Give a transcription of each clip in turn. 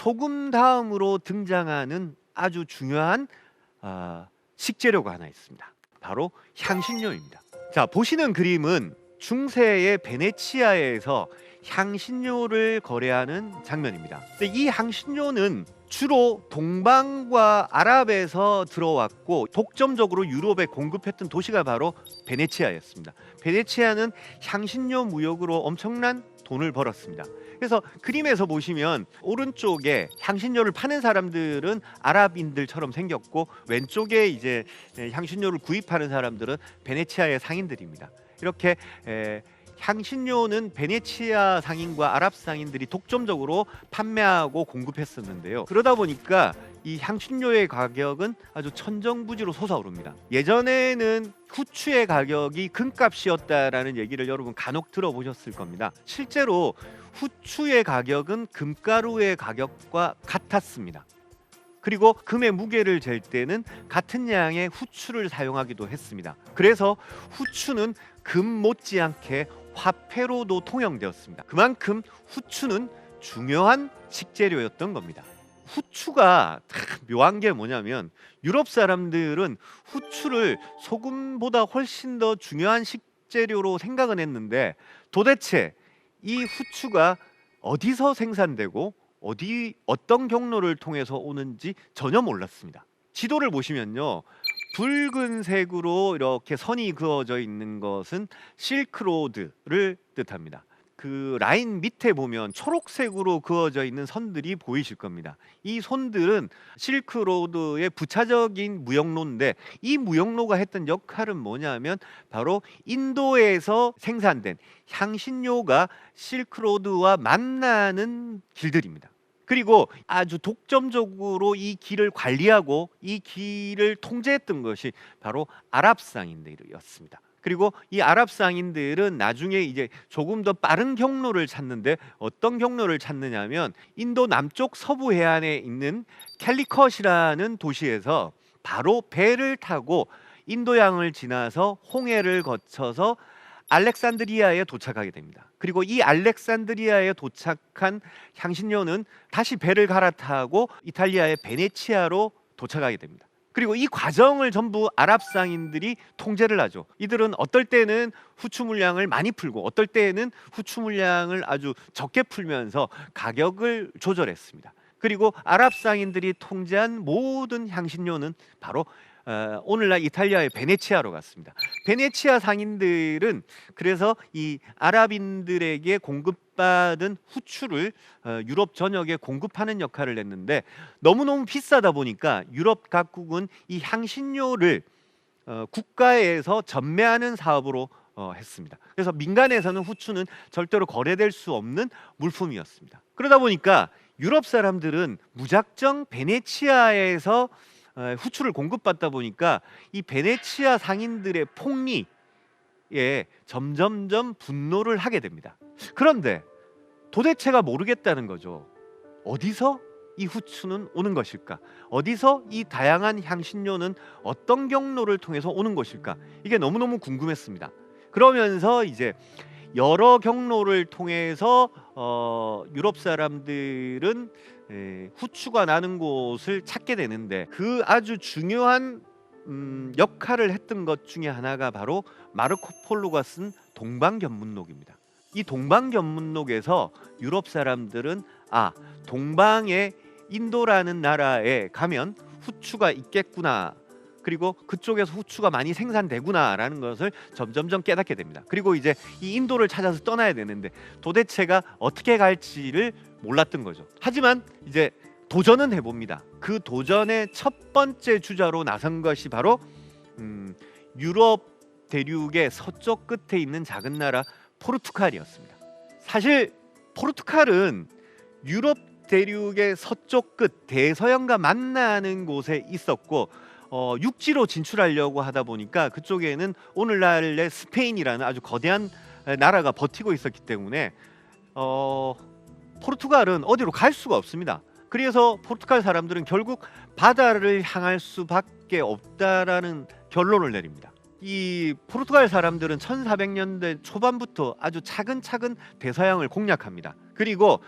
소금 다음으로 등장하는 아주 중요한 식재료가 하나 있습니다. 바로 향신료입니다. 자, 보시는 그림은 중세의 베네치아에서 향신료를 거래하는 장면입니다. 근데 이 향신료는 주로 동방과 아랍에서 들어왔고 독점적으로 유럽에 공급했던 도시가 바로 베네치아였습니다. 베네치아는 향신료 무역으로 엄청난 돈을 벌었습니다. 그래서 그림에서 보시면 오른쪽에 향신료를 파는 사람들은 아랍인들처럼 생겼고 왼쪽에 이제 향신료를 구입하는 사람들은 베네치아의 상인들입니다. 이렇게 향신료는 베네치아 상인과 아랍 상인들이 독점적으로 판매하고 공급했었는데요. 그러다 보니까 이 향신료의 가격은 아주 천정부지로 솟아오릅니다. 예전에는 후추의 가격이 금값이었다라는 얘기를 여러분 간혹 들어보셨을 겁니다. 실제로 후추의 가격은 금가루의 가격과 같았습니다. 그리고 금의 무게를 잴 때는 같은 양의 후추를 사용하기도 했습니다. 그래서 후추는 금 못지않게 화폐로도 통용되었습니다. 그만큼 후추는 중요한 식재료였던 겁니다. 후추가 묘한 게 뭐냐면 유럽 사람들은 후추를 소금보다 훨씬 더 중요한 식재료로 생각은 했는데 도대체 이 후추가 어디서 생산되고 어떤 경로를 통해서 오는지 전혀 몰랐습니다. 지도를 보시면요, 붉은색으로 이렇게 선이 그어져 있는 것은 실크로드를 뜻합니다. 그 라인 밑에 보면 초록색으로 그어져 있는 선들이 보이실 겁니다. 이 선들은 실크로드의 부차적인 무역로인데 이 무역로가 했던 역할은 뭐냐면 바로 인도에서 생산된 향신료가 실크로드와 만나는 길들입니다. 그리고 아주 독점적으로 이 길을 관리하고 이 길을 통제했던 것이 바로 아랍 상인들이었습니다. 그리고 이 아랍 상인들은 나중에 이제 조금 더 빠른 경로를 찾는데 어떤 경로를 찾느냐면 인도 남쪽 서부 해안에 있는 캘리컷이라는 도시에서 바로 배를 타고 인도양을 지나서 홍해를 거쳐서 알렉산드리아에 도착하게 됩니다. 그리고 이 알렉산드리아에 도착한 향신료는 다시 배를 갈아타고 이탈리아의 베네치아로 도착하게 됩니다. 그리고 이 과정을 전부 아랍 상인들이 통제를 하죠. 이들은 어떨 때는 후추 물량을 많이 풀고 어떨 때는 후추 물량을 아주 적게 풀면서 가격을 조절했습니다. 그리고 아랍 상인들이 통제한 모든 향신료는 바로 오늘날 이탈리아의 베네치아로 갔습니다. 베네치아 상인들은 그래서 이 아랍인들에게 공급받은 후추를 유럽 전역에 공급하는 역할을 했는데 너무너무 비싸다 보니까 유럽 각국은 이 향신료를 국가에서 전매하는 사업으로 했습니다. 그래서 민간에서는 후추는 절대로 거래될 수 없는 물품이었습니다. 그러다 보니까 유럽 사람들은 무작정 베네치아에서 후추를 공급받다 보니까 이 베네치아 상인들의 폭리에 점점점 분노를 하게 됩니다. 그런데 도대체가 모르겠다는 거죠. 어디서 이 후추는 오는 것일까? 어디서 이 다양한 향신료는 어떤 경로를 통해서 오는 것일까? 이게 너무너무 궁금했습니다. 그러면서 이제 여러 경로를 통해서 유럽 사람들은 후추가 나는 곳을 찾게 되는데 그 아주 중요한 역할을 했던 것 중에 하나가 바로 마르코 폴로가 쓴 동방견문록입니다. 이 동방견문록에서 유럽 사람들은 동방의 인도라는 나라에 가면 후추가 있겠구나, 그리고 그쪽에서 후추가 많이 생산되구나라는 것을 점점점 깨닫게 됩니다. 그리고 이제 이 인도를 찾아서 떠나야 되는데 도대체가 어떻게 갈지를 몰랐던 거죠. 하지만 이제 도전은 해봅니다. 그 도전의 첫 번째 주자로 나선 것이 바로 유럽 대륙의 서쪽 끝에 있는 작은 나라 포르투갈이었습니다. 사실 포르투갈은 유럽 대륙의 서쪽 끝 대서양과 만나는 곳에 있었고 육지로 진출하려고 하다 보니까 그쪽에는 오늘날의 스페인이라는 아주 거대한 나라가 버티고 있었기 때문에 포르투갈은 어디로 갈 수가 없습니다. 그래서 포르투갈 사람들은 결국 바다를 향할 수밖에 없다라는 결론을 내립니다. 이 포르투갈 사람들은 1400년대 초반부터 아주 차근차근 대서양을 공략합니다. 그리고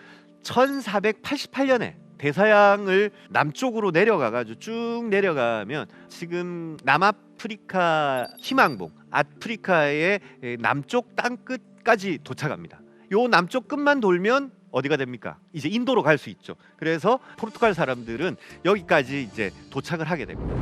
1488년에 대서양을 남쪽으로 내려가가지고 쭉 내려가면 지금 남아프리카 희망봉, 아프리카의 남쪽 땅끝까지 도착합니다. 요 남쪽 끝만 돌면 어디가 됩니까? 이제 인도로 갈 수 있죠. 그래서 포르투갈 사람들은 여기까지 이제 도착을 하게 됩니다.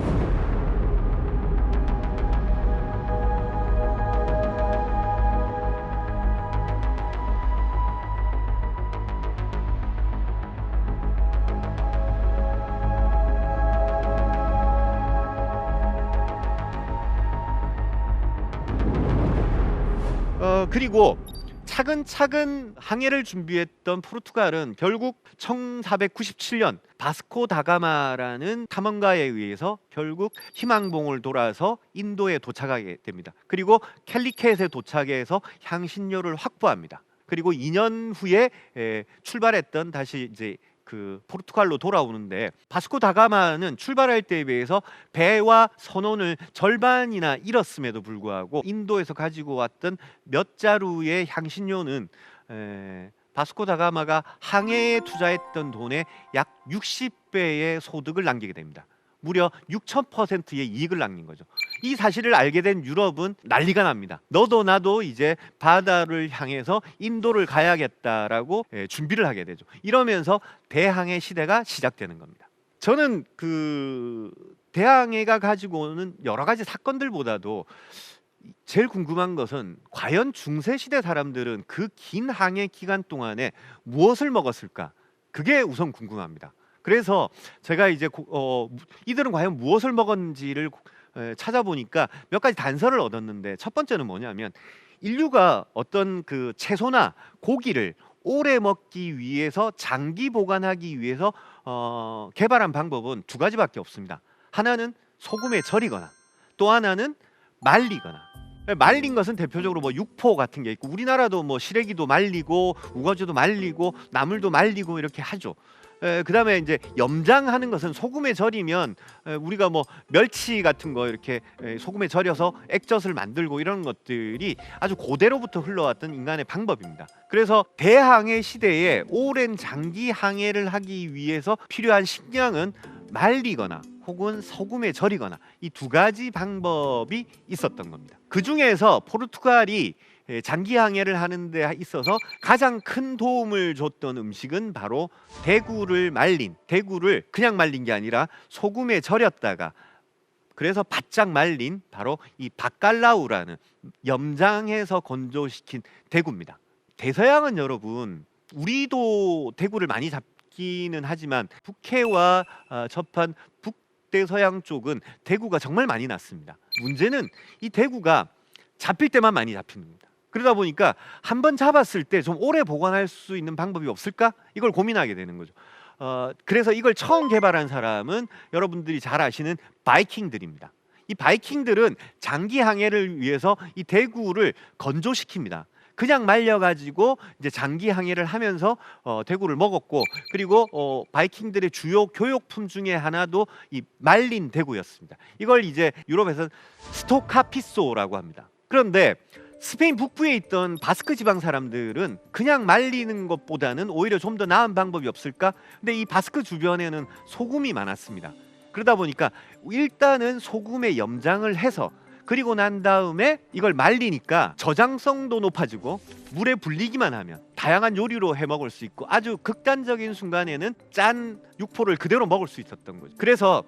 그리고 차근차근 항해를 준비했던 포르투갈은 결국 1497년 바스코 다가마라는 탐험가에 의해서 결국 희망봉을 돌아서 인도에 도착하게 됩니다. 그리고 캘리켓에 도착해서 향신료를 확보합니다. 그리고 2년 후에 출발했던 다시 이제 그 포르투갈로 돌아오는데, 바스코 다가마는 출발할 때에 비해서 배와 선원을 절반이나 잃었음에도 불구하고 인도에서 가지고 왔던 몇 자루의 향신료는 바스코 다가마가 항해에 투자했던 돈의 약 60배의 소득을 남기게 됩니다. 무려 6000%의 이익을 남긴 거죠. 이 사실을 알게 된 유럽은 난리가 납니다. 너도 나도 이제 바다를 향해서 인도를 가야겠다라고 준비를 하게 되죠. 이러면서 대항해 시대가 시작되는 겁니다. 저는 그 대항해가 가지고 오는 여러 가지 사건들보다도 제일 궁금한 것은 과연 중세시대 사람들은 그 긴 항해 기간 동안에 무엇을 먹었을까? 그게 우선 궁금합니다. 그래서 제가 이제 이들은 과연 무엇을 먹었는지를 찾아보니까 몇 가지 단서를 얻었는데, 첫 번째는 뭐냐면 인류가 어떤 그 채소나 고기를 오래 먹기 위해서, 장기 보관하기 위해서 개발한 방법은 두 가지밖에 없습니다. 하나는 소금에 절이거나, 또 하나는 말리거나. 말린 것은 대표적으로 뭐 육포 같은 게 있고, 우리나라도 뭐 시래기도 말리고 우거지도 말리고 나물도 말리고 이렇게 하죠. 그 다음에 이제 염장하는 것은 소금에 절이면 우리가 뭐 멸치 같은 거 이렇게 소금에 절여서 액젓을 만들고 이런 것들이 아주 고대로부터 흘러왔던 인간의 방법입니다. 그래서 대항해 시대에 오랜 장기 항해를 하기 위해서 필요한 식량은 말리거나 혹은 소금에 절이거나, 이 두 가지 방법이 있었던 겁니다. 그 중에서 포르투갈이 장기 항해를 하는 데 있어서 가장 큰 도움을 줬던 음식은 바로 대구를 그냥 말린 게 아니라 소금에 절였다가 그래서 바짝 말린 바로 이 바칼라우라는 염장해서 건조시킨 대구입니다. 대서양은 여러분, 우리도 대구를 많이 잡기는 하지만 북해와 접한 북대서양 쪽은 대구가 정말 많이 났습니다. 문제는 이 대구가 잡힐 때만 많이 잡히는 겁니다. 그러다 보니까 한번 잡았을 때 좀 오래 보관할 수 있는 방법이 없을까? 이걸 고민하게 되는 거죠. 그래서 이걸 처음 개발한 사람은 여러분들이 잘 아시는 바이킹들입니다. 이 바이킹들은 장기 항해를 위해서 이 대구를 건조시킵니다. 그냥 말려가지고 이제 장기 항해를 하면서 대구를 먹었고, 그리고 바이킹들의 주요 교육품 중에 하나도 이 말린 대구였습니다. 이걸 이제 유럽에서는 스토카피소라고 합니다. 그런데 스페인 북부에 있던 바스크 지방 사람들은 그냥 말리는 것보다는 오히려 좀 더 나은 방법이 없을까? 근데 이 바스크 주변에는 소금이 많았습니다. 그러다 보니까 일단은 소금에 염장을 해서, 그리고 난 다음에 이걸 말리니까 저장성도 높아지고 물에 불리기만 하면 다양한 요리로 해 먹을 수 있고, 아주 극단적인 순간에는 짠 육포를 그대로 먹을 수 있었던 거죠. 그래서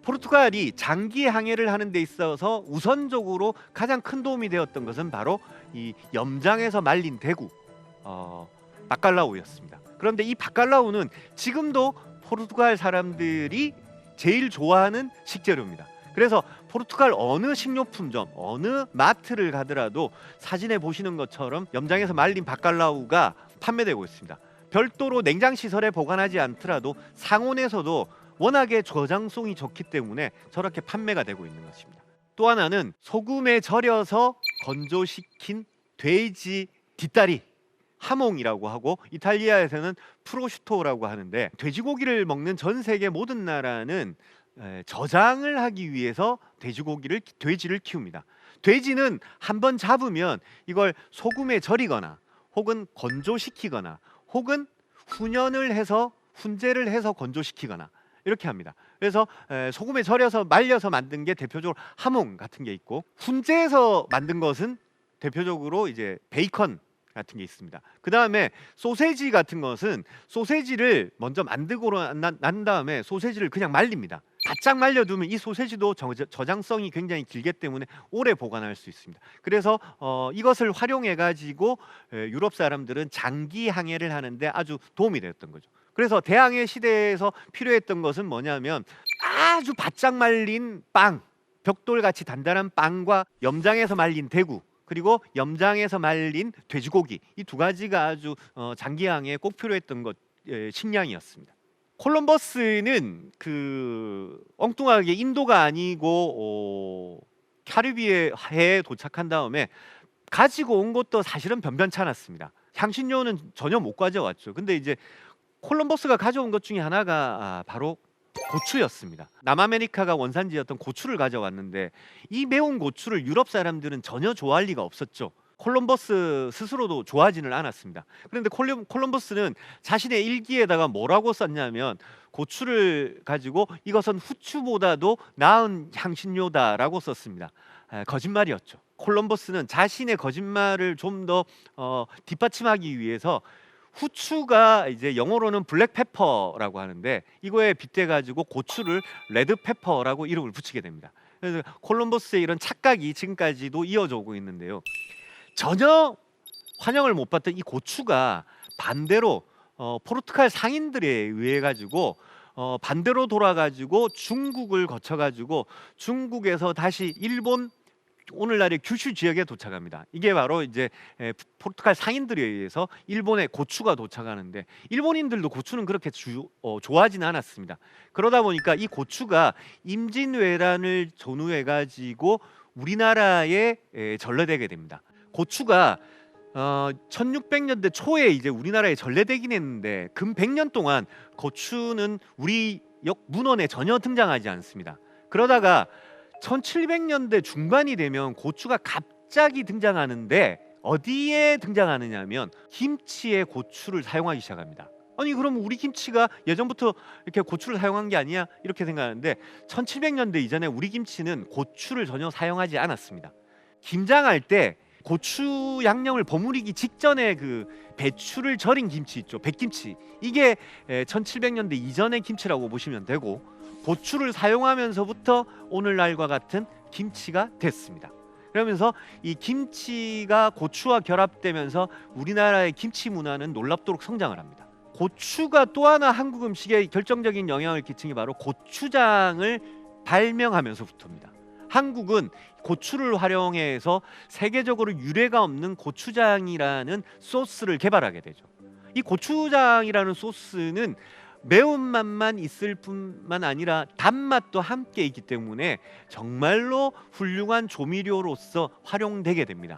포르투갈이 장기 항해를 하는 데 있어서 우선적으로 가장 큰 도움이 되었던 것은 바로 이 염장해서 말린 대구, 바칼라우였습니다. 그런데 이 바칼라우는 지금도 포르투갈 사람들이 제일 좋아하는 식재료입니다. 그래서 포르투갈 어느 식료품점, 어느 마트를 가더라도 사진에 보시는 것처럼 염장해서 말린 바칼라우가 판매되고 있습니다. 별도로 냉장시설에 보관하지 않더라도 상온에서도 워낙에 저장성이 좋기 때문에 저렇게 판매가 되고 있는 것입니다. 또 하나는 소금에 절여서 건조시킨 돼지 뒷다리, 하몽이라고 하고 이탈리아에서는 프로슈토라고 하는데, 돼지고기를 먹는 전 세계 모든 나라는 저장을 하기 위해서 돼지를 키웁니다. 돼지는 한번 잡으면 이걸 소금에 절이거나 혹은 건조시키거나 혹은 훈연을 해서 훈제를 해서 건조시키거나 이렇게 합니다. 그래서 소금에 절여서 말려서 만든 게 대표적으로 하몽 같은 게 있고, 훈제해서 만든 것은 대표적으로 이제 베이컨 같은 게 있습니다. 그 다음에 소세지 같은 것은 소세지를 먼저 만들고 난 다음에 소세지를 그냥 말립니다. 바짝 말려두면 이 소세지도 저장성이 굉장히 길기 때문에 오래 보관할 수 있습니다. 그래서 이것을 활용해 가지고 유럽 사람들은 장기 항해를 하는데 아주 도움이 되었던 거죠. 그래서 대항해 시대에서 필요했던 것은 뭐냐면 아주 바짝 말린 빵, 벽돌같이 단단한 빵과 염장에서 말린 대구, 그리고 염장에서 말린 돼지고기, 이 두 가지가 아주 장기항해에 꼭 필요했던 것 식량이었습니다. 콜럼버스는 그 엉뚱하게 인도가 아니고 카리비해에 도착한 다음에 가지고 온 것도 사실은 변변치 않았습니다. 향신료는 전혀 못 가져왔죠. 근데 이제 콜럼버스가 가져온 것 중에 하나가 바로 고추였습니다. 남아메리카가 원산지였던 고추를 가져왔는데 이 매운 고추를 유럽 사람들은 전혀 좋아할 리가 없었죠. 콜럼버스 스스로도 좋아하지는 않았습니다. 그런데 콜럼버스는 자신의 일기에다가 뭐라고 썼냐면 고추를 가지고 이것은 후추보다도 나은 향신료다라고 썼습니다. 거짓말이었죠. 콜럼버스는 자신의 거짓말을 좀 더 뒷받침하기 위해서 후추가 이제 영어로는 블랙페퍼라고 하는데 이거에 빗대 가지고 고추를 레드페퍼라고 이름을 붙이게 됩니다. 그래서 콜럼버스의 이런 착각이 지금까지도 이어져 오고 있는데요. 전혀 환영을 못 받던 이 고추가 반대로 포르투갈 상인들에 의해 가지고 반대로 돌아 가지고 중국을 거쳐 가지고 중국에서 다시 일본, 오늘날의 규슈 지역에 도착합니다. 이게 바로 이제 포르투갈 상인들에 의해서 일본에 고추가 도착하는데 일본인들도 고추는 그렇게 좋아하지는 않았습니다. 그러다 보니까 이 고추가 임진왜란을 전후해 가지고 우리나라에 전래되게 됩니다. 고추가 1600년대 초에 이제 우리나라에 전래되긴 했는데 근 100년 동안 고추는 우리 문헌에 전혀 등장하지 않습니다. 그러다가 1700년대 중반이 되면 고추가 갑자기 등장하는데 어디에 등장하느냐면 김치에 고추를 사용하기 시작합니다. 아니 그럼 우리 김치가 예전부터 이렇게 고추를 사용한 게 아니야? 이렇게 생각하는데 1700년대 이전에 우리 김치는 고추를 전혀 사용하지 않았습니다. 김장할 때 고추 양념을 버무리기 직전에 그 배추를 절인 김치 있죠, 백김치. 이게 1700년대 이전의 김치라고 보시면 되고 고추를 사용하면서부터 오늘날과 같은 김치가 됐습니다. 그러면서 이 김치가 고추와 결합되면서 우리나라의 김치 문화는 놀랍도록 성장을 합니다. 고추가 또 하나 한국 음식에 결정적인 영향을 끼친 게 바로 고추장을 발명하면서부터입니다. 한국은 고추를 활용해서 세계적으로 유례가 없는 고추장이라는 소스를 개발하게 되죠. 이 고추장이라는 소스는 매운맛만 있을 뿐만 아니라 단맛도 함께 있기 때문에 정말로 훌륭한 조미료로서 활용되게 됩니다.